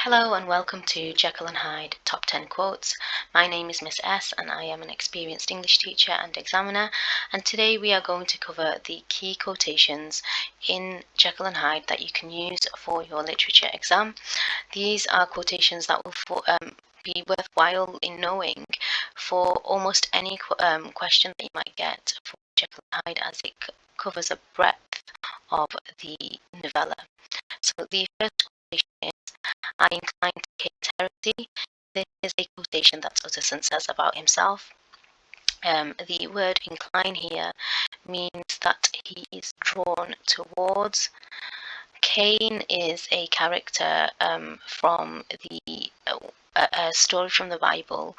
Hello and welcome to Jekyll and Hyde Top 10 Quotes. My name is Miss S and I am an experienced English teacher and examiner, and today we are going to cover the key quotations in Jekyll and Hyde that you can use for your literature exam. These are quotations that will be worthwhile in knowing for almost any question that you might get for Jekyll and Hyde, as it covers a breadth of the novella. So the first quotation is, "I incline to Kate's heresy." This is a quotation that Utterson says about himself. The word incline here means that he is drawn towards. Cain is a character from a story from the Bible,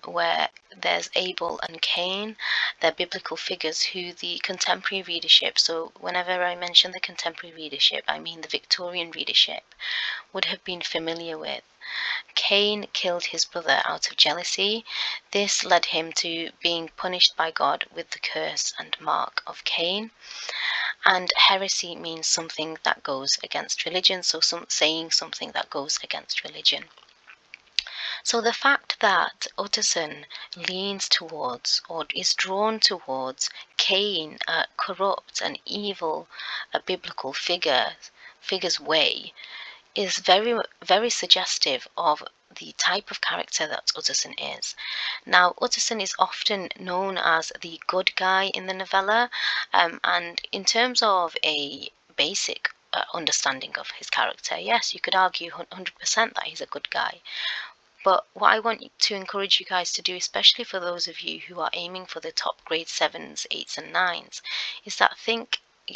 where there's Abel and Cain. They're biblical figures who the contemporary readership, so whenever I mention the contemporary readership, I mean the Victorian readership, would have been familiar with. Cain killed his brother out of jealousy. This led him to being punished by God with the curse and mark of Cain. And heresy means something that goes against religion, so saying something that goes against religion. So the fact that Utterson leans towards or is drawn towards Cain, a corrupt and evil, a biblical figure's way, is very, very suggestive of the type of character that Utterson is. Now, Utterson is often known as the good guy in the novella, and in terms of a basic understanding of his character, yes, you could argue 100% that he's a good guy. But what I want to encourage you guys to do, especially for those of you who are aiming for the top grade 7s, 8s and 9s, is that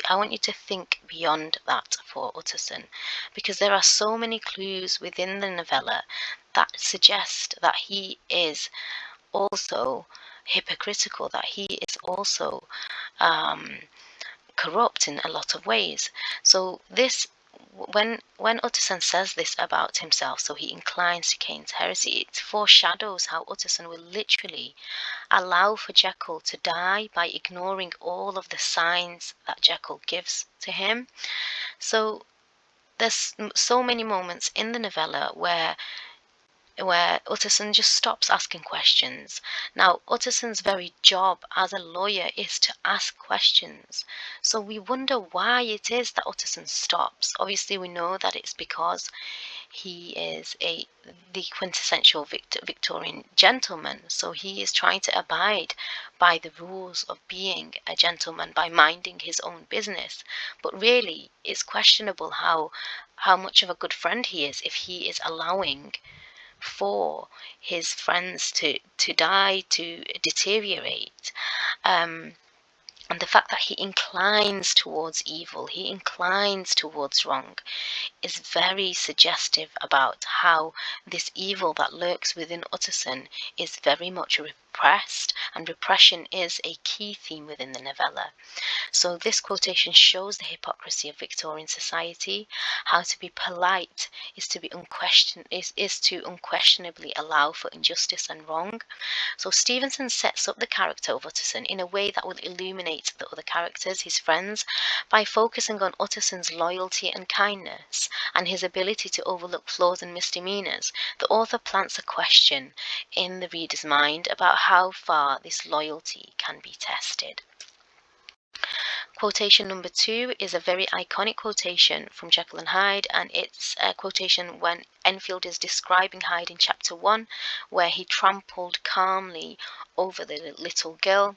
I want you to think beyond that for Utterson, because there are so many clues within the novella that suggest that he is also hypocritical, that he is also corrupt in a lot of ways. So when Utterson says this about himself, so he inclines to Cain's heresy, it foreshadows how Utterson will literally allow for Jekyll to die by ignoring all of the signs that Jekyll gives to him. So there's so many moments in the novella where Utterson just stops asking questions. Now, Utterson's very job as a lawyer is to ask questions. So we wonder why it is that Utterson stops. Obviously, we know that it's because he is the quintessential Victorian gentleman. So he is trying to abide by the rules of being a gentleman by minding his own business. But really, it's questionable how much of a good friend he is if he is allowing for his friends to die, to deteriorate. And the fact that he inclines towards evil, he inclines towards wrong, is very suggestive about how this evil that lurks within Utterson is very much repressed, and repression is a key theme within the novella. So this quotation shows the hypocrisy of Victorian society. How to be polite is to unquestionably allow for injustice and wrong. So Stevenson sets up the character of Utterson in a way that will illuminate the other characters, his friends, by focusing on Utterson's loyalty and kindness and his ability to overlook flaws and misdemeanors. The author plants a question in the reader's mind about how far this loyalty can be tested. Quotation number 2 is a very iconic quotation from Jekyll and Hyde, and it's a quotation when Enfield is describing Hyde in chapter 1, where he trampled calmly over the little girl.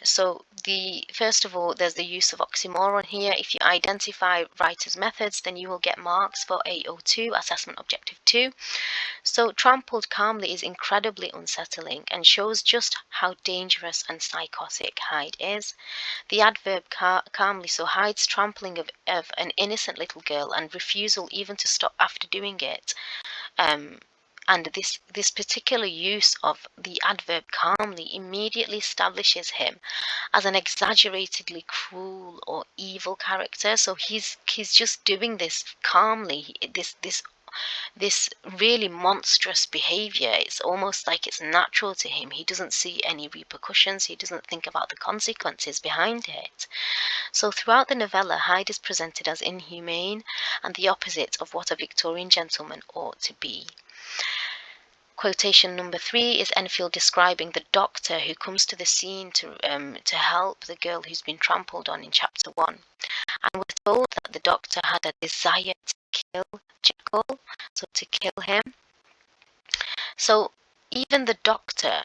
So first of all, there's the use of oxymoron here. If you identify writer's methods, then you will get marks for AO2, assessment objective 2. So trampled calmly is incredibly unsettling and shows just how dangerous and psychotic Hyde is. The adverb calmly, so Hyde's trampling of an innocent little girl and refusal even to stop after doing it, and this particular use of the adverb calmly immediately establishes him as an exaggeratedly cruel or evil character. So he's just doing this calmly, this really monstrous behavior. It's almost like it's natural to him. He doesn't see any repercussions. He doesn't think about the consequences behind it. So throughout the novella, Hyde is presented as inhumane, and the opposite of what a Victorian gentleman ought to be. Quotation number 3 is Enfield describing the doctor who comes to the scene to help the girl who's been trampled on in chapter 1. And we're told that the doctor had a desire to kill Jekyll, so to kill him. So even the doctor,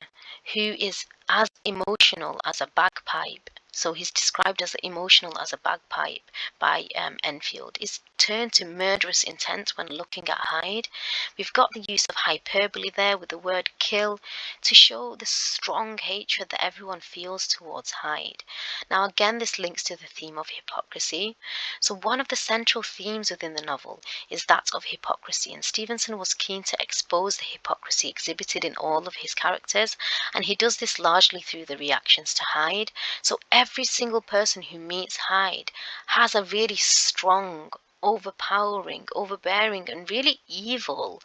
who is as emotional as a bagpipe, so he's described as emotional as a bagpipe by Enfield, is turned to murderous intent when looking at Hyde. We've got the use of hyperbole there with the word kill to show the strong hatred that everyone feels towards Hyde. Now again, this links to the theme of hypocrisy. So one of the central themes within the novel is that of hypocrisy, and Stevenson was keen to expose the hypocrisy exhibited in all of his characters, and he does this largely through the reactions to Hyde. So every single person who meets Hyde has a really strong, overpowering, overbearing, and really evil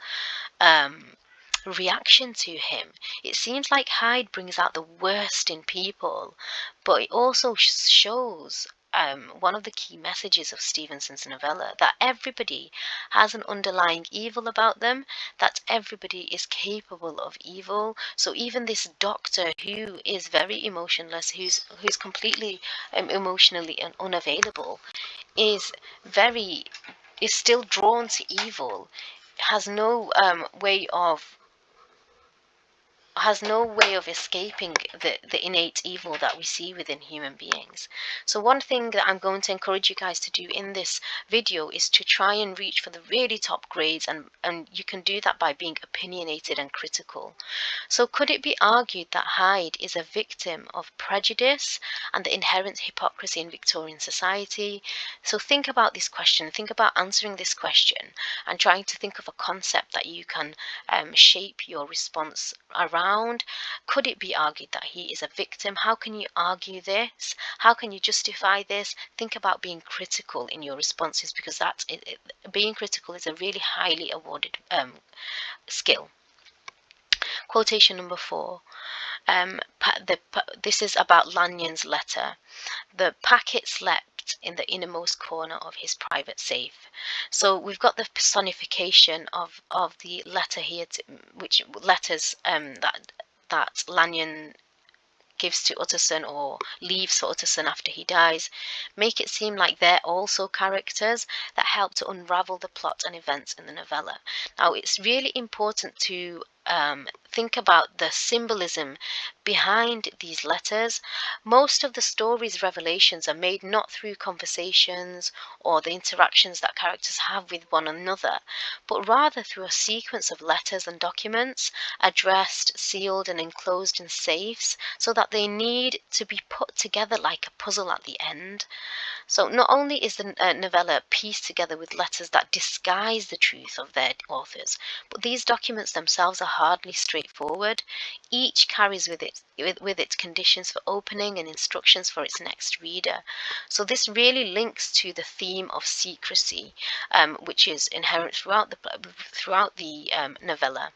reaction to him. It seems like Hyde brings out the worst in people, but it also shows one of the key messages of Stevenson's novella, that everybody has an underlying evil about them, that everybody is capable of evil. So even this doctor, who is very emotionless, who's completely emotionally unavailable, is still drawn to evil, has no way of escaping the innate evil that we see within human beings. So one thing that I'm going to encourage you guys to do in this video is to try and reach for the really top grades, and you can do that by being opinionated and critical. So could it be argued that Hyde is a victim of prejudice and the inherent hypocrisy in Victorian society? So think about this question, think about answering this question, and trying to think of a concept that you can shape your response around. Could it be argued that he is a victim? How can you argue this? How can you justify this? Think about being critical in your responses, because being critical is a really highly awarded skill. Quotation number 4. This is about Lanyon's letter. The packet slept in the innermost corner of his private safe. So we've got the personification of the letter here, which letters that Lanyon gives to Utterson or leaves for Utterson after he dies, make it seem like they're also characters that help to unravel the plot and events in the novella. Now, it's really important to think about the symbolism behind these letters. Most of the story's revelations are made not through conversations or the interactions that characters have with one another, but rather through a sequence of letters and documents addressed, sealed, and enclosed in safes, so that they need to be put together like a puzzle at the end. So not only is the novella pieced together with letters that disguise the truth of their authors, but these documents themselves are hardly straightforward. Each carries with it conditions for opening and instructions for its next reader. So this really links to the theme of secrecy, which is inherent throughout the novella.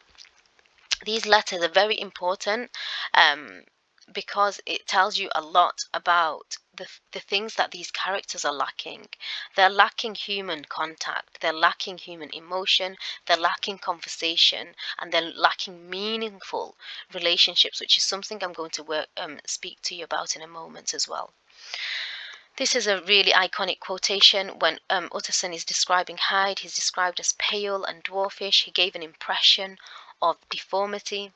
These letters are very important because it tells you a lot about the things that these characters are lacking. They're lacking human contact, they're lacking human emotion, they're lacking conversation, and they're lacking meaningful relationships, which is something I'm going to speak to you about in a moment as well. This is a really iconic quotation. When Utterson is describing Hyde, he's described as pale and dwarfish. He gave an impression of deformity.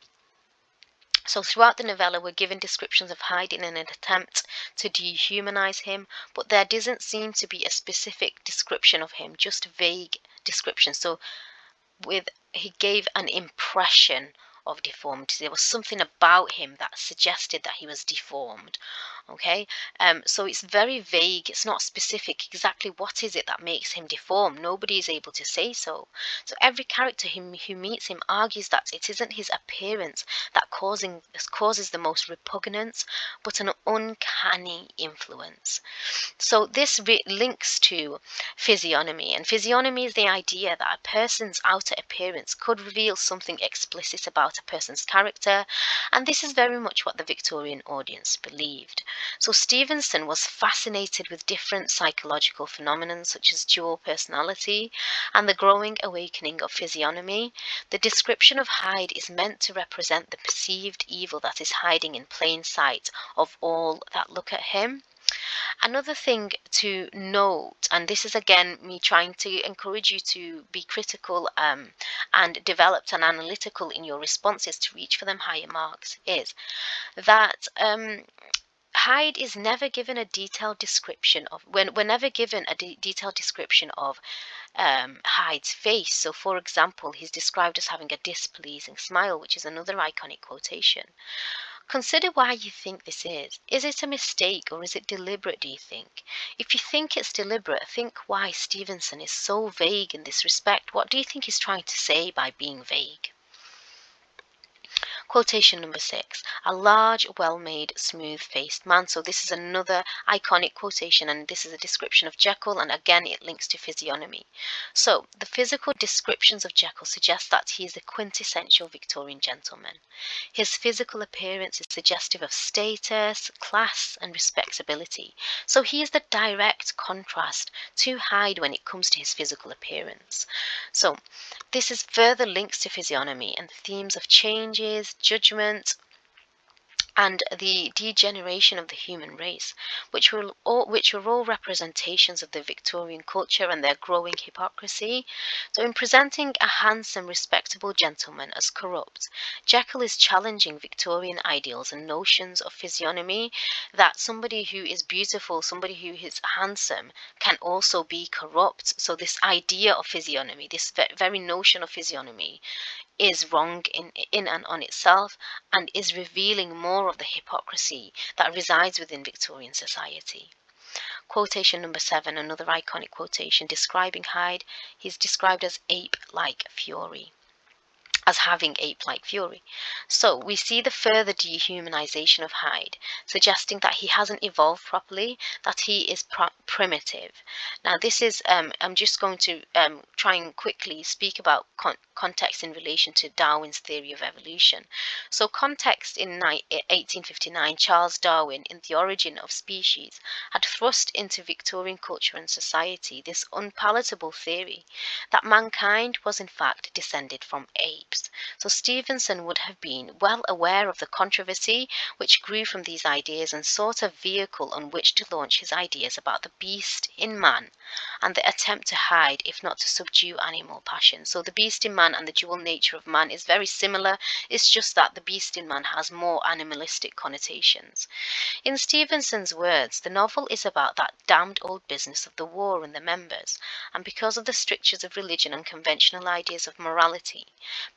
So throughout the novella, we're given descriptions of Hyde in an attempt to dehumanize him, but there doesn't seem to be a specific description of him, just vague descriptions. So he gave an impression of deformity. There was something about him that suggested that he was deformed. Okay, so it's very vague. It's not specific exactly what is it that makes him deformed. Nobody is able to say so. So every character who meets him argues that it isn't his appearance that causes the most repugnance, but an uncanny influence. So this links to physiognomy, and physiognomy is the idea that a person's outer appearance could reveal something explicit about a person's character, and this is very much what the Victorian audience believed. So Stevenson was fascinated with different psychological phenomena such as dual personality and the growing awakening of physiognomy. The description of Hyde is meant to represent the perceived evil that is hiding in plain sight of all that look at him. Another thing to note, and this is again me trying to encourage you to be critical and developed and analytical in your responses to reach for them higher marks, is that Hyde is never given a detailed description of we're never given a detailed description of Hyde's face. So, for example, he's described as having a displeasing smile, which is another iconic quotation. Consider why you think this is. Is it a mistake or is it deliberate, do you think? If you think it's deliberate, think why Stevenson is so vague in this respect. What do you think he's trying to say by being vague? Quotation number 6. A large, well-made, smooth-faced man. So this is another iconic quotation, and this is a description of Jekyll, and again it links to physiognomy. So the physical descriptions of Jekyll suggest that he is a quintessential Victorian gentleman. His physical appearance is suggestive of status, class, and respectability. So he is the direct contrast to Hyde when it comes to his physical appearance. So this is further links to physiognomy and the themes of changes, judgment, and the degeneration of the human race, which are all representations of the Victorian culture and their growing hypocrisy. So in presenting a handsome, respectable gentleman as corrupt, Jekyll is challenging Victorian ideals and notions of physiognomy, that somebody who is beautiful, somebody who is handsome, can also be corrupt. So this idea of physiognomy, this very notion of physiognomy, is wrong in and on itself, and is revealing more of the hypocrisy that resides within Victorian society. Quotation number 7, another iconic quotation describing Hyde. He's described as ape-like fury. As having ape-like fury. So we see the further dehumanization of Hyde, suggesting that he hasn't evolved properly, that he is primitive. Now this is, I'm just going to try and quickly speak about context in relation to Darwin's theory of evolution. So context in 1859, Charles Darwin, in The Origin of Species, had thrust into Victorian culture and society this unpalatable theory that mankind was in fact descended from apes. So Stevenson would have been well aware of the controversy which grew from these ideas and sought a vehicle on which to launch his ideas about the beast in man and the attempt to hide, if not to subdue, animal passion. So the beast in man and the dual nature of man is very similar. It's just that the beast in man has more animalistic connotations. In Stevenson's words, the novel is about that damned old business of the war and the members, and because of the strictures of religion and conventional ideas of morality,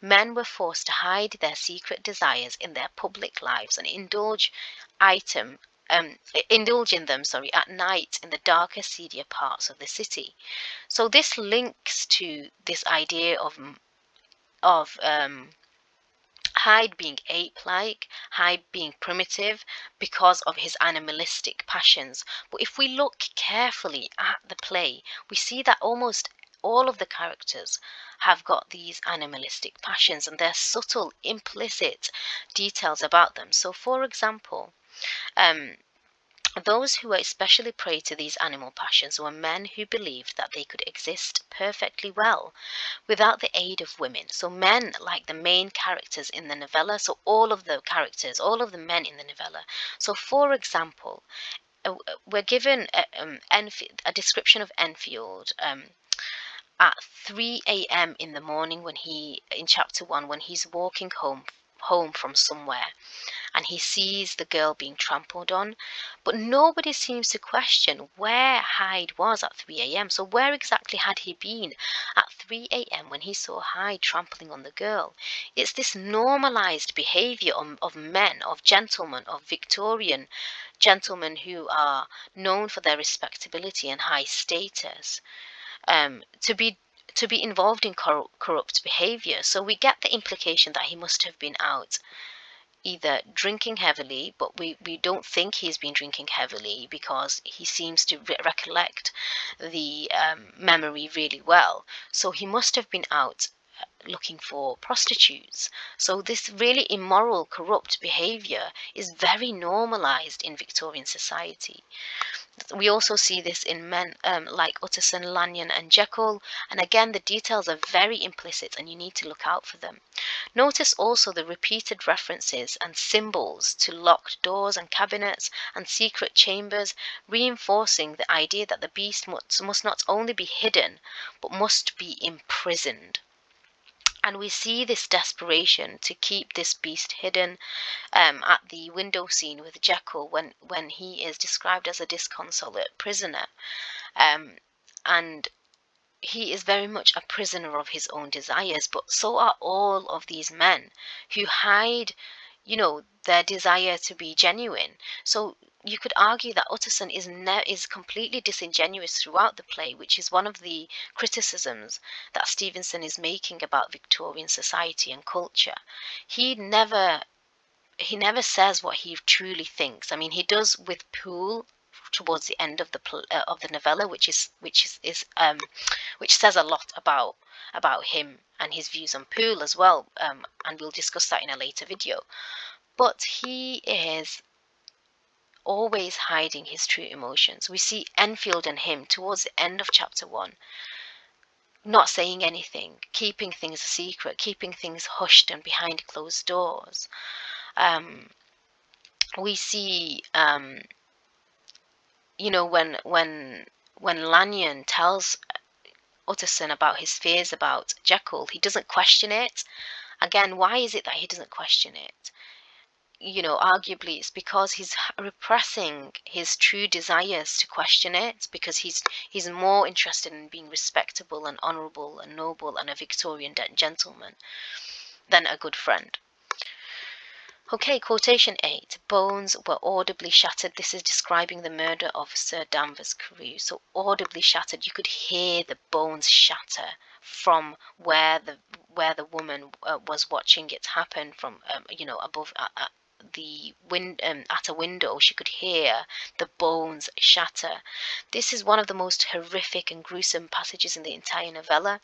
men were forced to hide their secret desires in their public lives and indulge in them at night in the darker, seedier parts of the city. So this links to this idea of Hyde being ape-like, Hyde being primitive because of his animalistic passions. But if we look carefully at the play, we see that almost all of the characters have got these animalistic passions, and there's subtle, implicit details about them. So, for example, those who were especially prey to these animal passions were men who believed that they could exist perfectly well without the aid of women. So men like the main characters in the novella, so all of the characters, all of the men in the novella. So for example, we're given a description of Enfield at 3 a.m. in the morning in chapter 1, when he's walking home from somewhere, and he sees the girl being trampled on, but nobody seems to question where Hyde was at 3 a.m. So where exactly had he been at 3 a.m. when he saw Hyde trampling on the girl? It's this normalized behavior of men, of gentlemen, of Victorian gentlemen who are known for their respectability and high status, to be involved in corrupt behavior. So we get the implication that he must have been out either drinking heavily, but we don't think he's been drinking heavily because he seems to recollect the memory really well. So he must have been out looking for prostitutes. So this really immoral, corrupt behavior is very normalized in Victorian society. We also see this in men like Utterson, Lanyon, and Jekyll, and again, the details are very implicit and you need to look out for them. Notice also the repeated references and symbols to locked doors and cabinets and secret chambers, reinforcing the idea that the beast must not only be hidden, but must be imprisoned. And we see this desperation to keep this beast hidden at the window scene with Jekyll when he is described as a disconsolate prisoner. Um, and he is very much a prisoner of his own desires, but so are all of these men who hide, their desire to be genuine. So you could argue that Utterson is completely disingenuous throughout the play, which is one of the criticisms that Stevenson is making about Victorian society and culture. He never he never says what he truly thinks. I mean, he does with Poole towards the end of the novella, which says a lot about him and his views on Poole as well, and we'll discuss that in a later video. But he is always hiding his true emotions. We see Enfield and him towards the end of chapter 1 not saying anything, keeping things a secret, keeping things hushed and behind closed doors. We see when Lanyon tells Utterson about his fears about Jekyll, he doesn't question it. Again, why is it that he doesn't question it? Arguably it's because he's repressing his true desires to question it, because he's more interested in being respectable and honorable and noble and a Victorian gentleman than a good friend. Okay, quotation 8. Bones were audibly shattered. This is describing the murder of Sir Danvers Carew. So audibly shattered, you could hear the bones shatter from where the woman was watching it happen from above the wind at a window. She could hear the bones shatter. This is one of the most horrific and gruesome passages in the entire novella,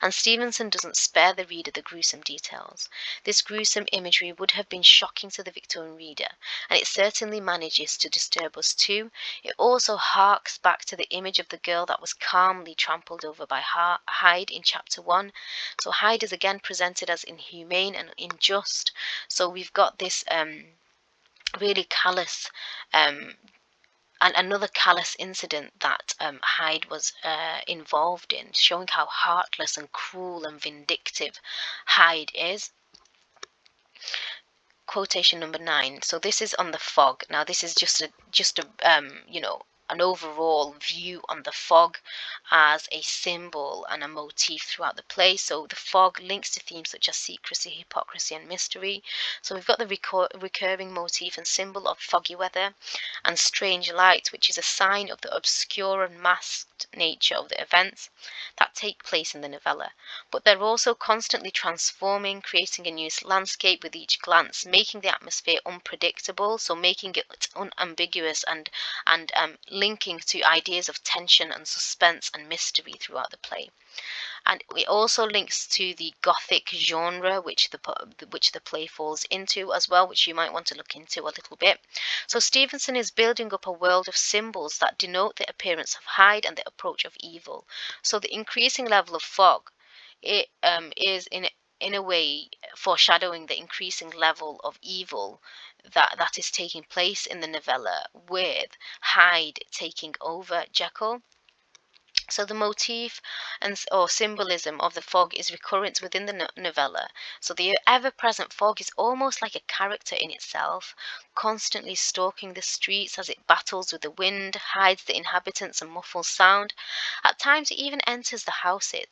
and Stevenson doesn't spare the reader the gruesome details. This gruesome imagery would have been shocking to the Victorian reader, and it certainly manages to disturb us too. It also harks back to the image of the girl that was calmly trampled over by Hyde in chapter 1. So Hyde is again presented as inhumane and unjust. So we've got this really callous and another callous incident that Hyde was involved in, showing how heartless and cruel and vindictive Hyde is. Quotation number 9. So this is on the fog. Now this is just an overall view on the fog as a symbol and a motif throughout the play. So the fog links to themes such as secrecy, hypocrisy, and mystery. So we've got the recurring motif and symbol of foggy weather and strange light, which is a sign of the obscure and masked nature of the events that take place in the novella. But they're also constantly transforming, creating a new landscape with each glance, making the atmosphere unpredictable, so making it unambiguous and linking to ideas of tension and suspense and mystery throughout the play. And it also links to the Gothic genre, which the play falls into as well, which you might want to look into a little bit. So Stevenson is building up a world of symbols that denote the appearance of Hyde and the approach of evil. So the increasing level of fog, it is in a way foreshadowing the increasing level of evil that is taking place in the novella, with Hyde taking over Jekyll. So the motif or symbolism of the fog is recurrent within the novella. So the ever-present fog is almost like a character in itself, constantly stalking the streets as it battles with the wind, hides the inhabitants and muffles sound. At times it even enters the houses.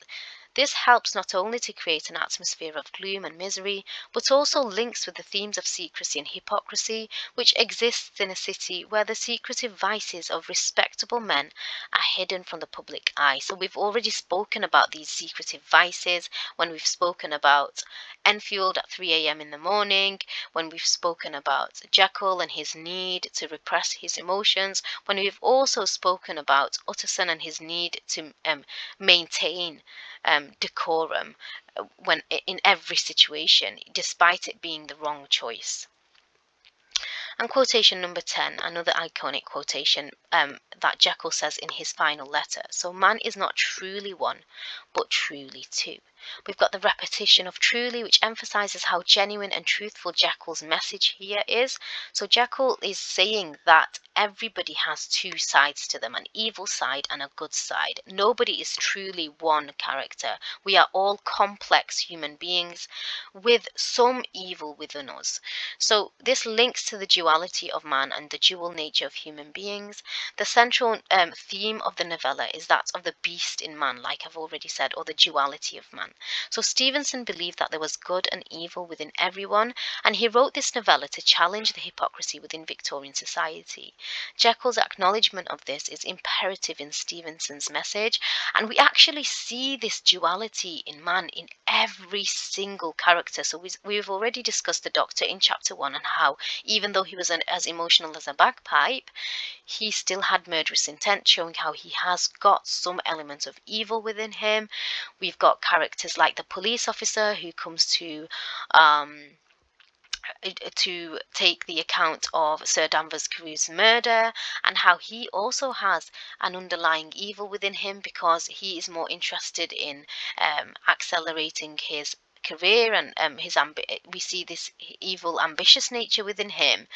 This helps not only to create an atmosphere of gloom and misery, but also links with the themes of secrecy and hypocrisy, which exists in a city where the secretive vices of respectable men are hidden from the public eye. So we've already spoken about these secretive vices when we've spoken about Enfield at 3 a.m. in the morning, when we've spoken about Jekyll and his need to repress his emotions, when we've also spoken about Utterson and his need to maintain decorum when in every situation, despite it being the wrong choice. And quotation number 10, another iconic quotation that Jekyll says in his final letter. So man is not truly one, but truly two. We've got the repetition of truly, which emphasizes how genuine and truthful Jekyll's message here is. So Jekyll is saying that everybody has two sides to them, an evil side and a good side. Nobody is truly one character. We are all complex human beings with some evil within us. So this links to the duality of man and the dual nature of human beings. The central theme of the novella is that of the beast in man, like I've already said, or the duality of man. So Stevenson believed that there was good and evil within everyone, and he wrote this novella to challenge the hypocrisy within Victorian society. Jekyll's acknowledgement of this is imperative in Stevenson's message, and we actually see this duality in man in every single character. So we've already discussed the Doctor in chapter 1 and how even though he was as emotional as a bagpipe, he still had murderous intent, showing how he has got some element of evil within him. We've got characters like the police officer who comes to take the account of Sir Danvers Carew's murder, and how he also has an underlying evil within him because he is more interested in accelerating his career, and we see this evil ambitious nature within him,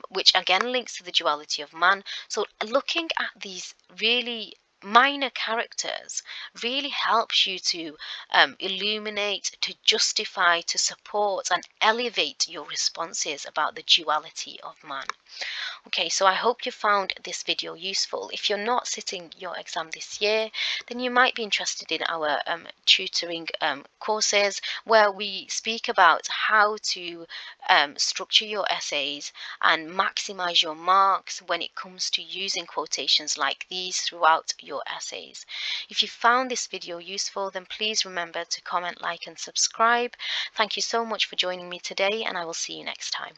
which again links to the duality of man. So looking at these really minor characters really helps you to illuminate, to justify, to support and elevate your responses about the duality of man. Okay, so I hope you found this video useful. If you're not sitting your exam this year, then you might be interested in our tutoring courses, where we speak about how to structure your essays and maximize your marks when it comes to using quotations like these throughout your essays. If you found this video useful, then please remember to comment, like and subscribe. Thank you so much for joining me today, and I will see you next time.